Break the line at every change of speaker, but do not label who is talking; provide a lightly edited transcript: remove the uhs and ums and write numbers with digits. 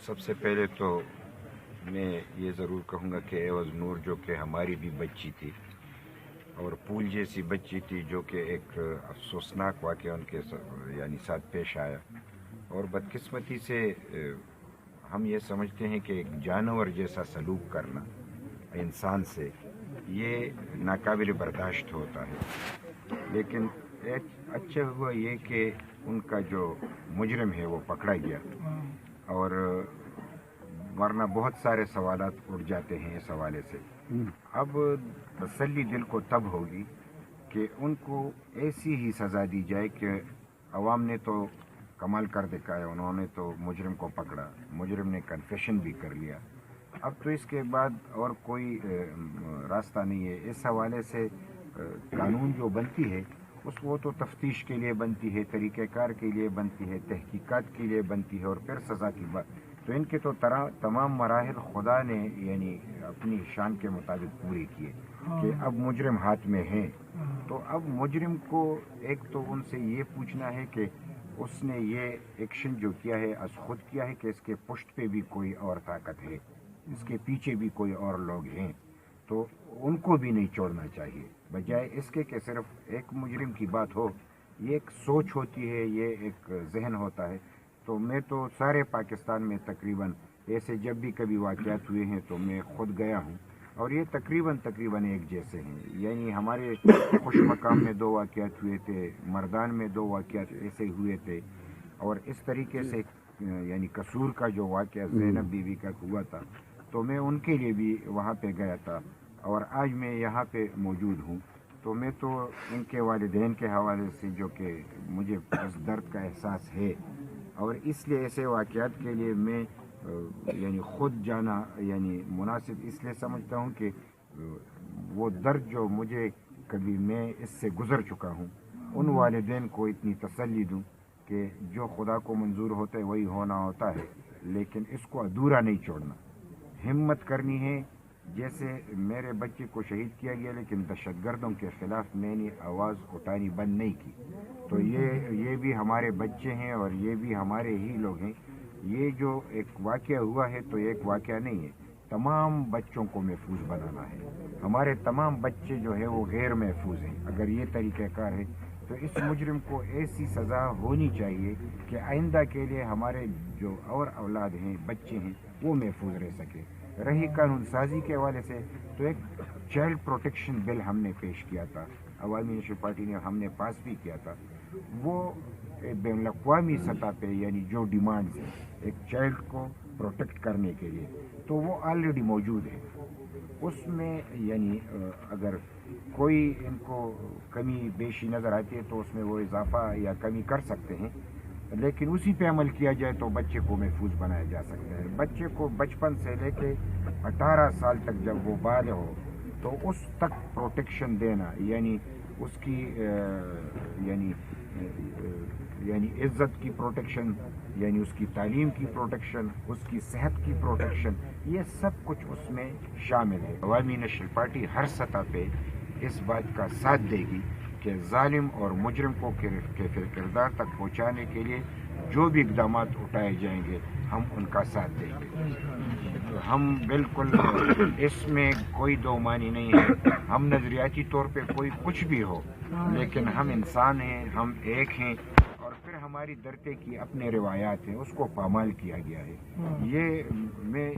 سب سے پہلے تو میں یہ ضرور کہوں گا کہ ایوز نور جو کہ ہماری بھی بچی تھی اور پھول جیسی بچی تھی، جو کہ ایک افسوسناک واقعہ ان کے ساتھ پیش آیا، اور بدقسمتی سے ہم یہ سمجھتے ہیں کہ ایک جانور جیسا سلوک کرنا انسان سے یہ ناقابل برداشت ہوتا ہے۔ لیکن اچھا ہوا یہ کہ ان کا جو مجرم ہے وہ پکڑا گیا، اور ورنہ بہت سارے سوالات اٹھ جاتے ہیں اس حوالے سے۔ اب تسلی دل کو تب ہوگی کہ ان کو ایسی ہی سزا دی جائے کہ عوام نے تو کمال کر دکھایا، انہوں نے تو مجرم کو پکڑا، مجرم نے کنفیشن بھی کر لیا، اب تو اس کے بعد اور کوئی راستہ نہیں ہے۔ اس حوالے سے قانون جو بنتی ہے وہ تو تفتیش کے لیے بنتی ہے، طریقہ کار کے لیے بنتی ہے، تحقیقات کے لیے بنتی ہے، اور پھر سزا کی بات تو ان کے تو تمام مراحل خدا نے اپنی شان کے مطابق پوری کیے کہ اب مجرم ہاتھ میں ہیں۔ تو اب مجرم کو ایک تو ان سے یہ پوچھنا ہے کہ اس نے یہ ایکشن جو کیا ہے از خود کیا ہے کہ اس کے پشت پہ بھی کوئی اور طاقت ہے، اس کے پیچھے بھی کوئی اور لوگ ہیں، تو ان کو بھی نہیں چھوڑنا چاہیے، بجائے اس کے کہ صرف ایک مجرم کی بات ہو۔ یہ ایک سوچ ہوتی ہے، یہ ایک ذہن ہوتا ہے۔ تو میں تو سارے پاکستان میں تقریباً ایسے جب بھی کبھی واقعات ہوئے ہیں تو میں خود گیا ہوں، اور یہ تقریباً ایک جیسے ہیں۔ یعنی ہمارے خوش مقام میں 2 واقعات ہوئے تھے، مردان میں 2 واقعات ایسے ہوئے تھے، اور اس طریقے سے یعنی قصور کا جو واقعہ زینب بی بی کا ہوا تھا، تو میں ان کے لیے بھی وہاں پہ گیا تھا، اور آج میں یہاں پہ موجود ہوں۔ تو میں تو ان کے والدین کے حوالے سے جو کہ مجھے اس درد کا احساس ہے، اور اس لیے ایسے واقعات کے لیے میں یعنی خود جانا یعنی مناسب اس لیے سمجھتا ہوں کہ وہ درد جو مجھے کبھی میں اس سے گزر چکا ہوں، ان والدین کو اتنی تسلی دوں کہ جو خدا کو منظور ہوتا ہے وہی ہونا ہوتا ہے، لیکن اس کو ادھورا نہیں چھوڑنا، ہمت کرنی ہے۔ جیسے میرے بچے کو شہید کیا گیا، لیکن دہشت گردوں کے خلاف میں نے آواز اٹھانی بند نہیں کی، تو یہ بھی ہمارے بچے ہیں اور یہ بھی ہمارے ہی لوگ ہیں۔ یہ جو ایک واقعہ ہوا ہے تو ایک واقعہ نہیں ہے، تمام بچوں کو محفوظ بنانا ہے۔ ہمارے تمام بچے جو ہے وہ غیر محفوظ ہیں۔ اگر یہ طریقہ کار ہے تو اس مجرم کو ایسی سزا ہونی چاہیے کہ آئندہ کے لیے ہمارے جو اور اولاد ہیں، بچے ہیں، وہ محفوظ رہ سکے۔ رہی قانون سازی کے حوالے سے تو ایک چائلڈ پروٹیکشن بل ہم نے پیش کیا تھا، عوامی نیشنل پارٹی نے ہم نے پاس بھی کیا تھا۔ وہ بین الاقوامی سطح پہ یعنی جو ڈیمانڈز ہیں ایک چائلڈ کو پروٹیکٹ کرنے کے لیے، تو وہ آلریڈی موجود ہے۔ اس میں یعنی اگر کوئی ان کو کمی بیشی نظر آتی ہے تو اس میں وہ اضافہ یا کمی کر سکتے ہیں، لیکن اسی پہ عمل کیا جائے تو بچے کو محفوظ بنایا جا سکتا ہے۔ بچے کو بچپن سے لے کے 18 سال تک جب وہ بالغ ہو تو اس تک پروٹیکشن دینا، یعنی اس کی یعنی عزت کی پروٹیکشن، یعنی اس کی تعلیم کی پروٹیکشن، اس کی صحت کی پروٹیکشن، یہ سب کچھ اس میں شامل ہے۔ عوامی نیشنل پارٹی ہر سطح پہ اس بات کا ساتھ دے گی کہ ظالم اور مجرم کو کردار تک پہنچانے کے لیے جو بھی اقدامات اٹھائے جائیں گے ہم ان کا ساتھ دیں گے۔ ہم بالکل اس میں کوئی دو معنی نہیں ہے، ہم نظریاتی طور پہ کوئی کچھ بھی ہو، لیکن ہم انسان ہیں، ہم ایک ہیں، اور پھر ہماری درتے کی اپنے روایات ہیں، اس کو پامال کیا گیا ہے۔ یہ میں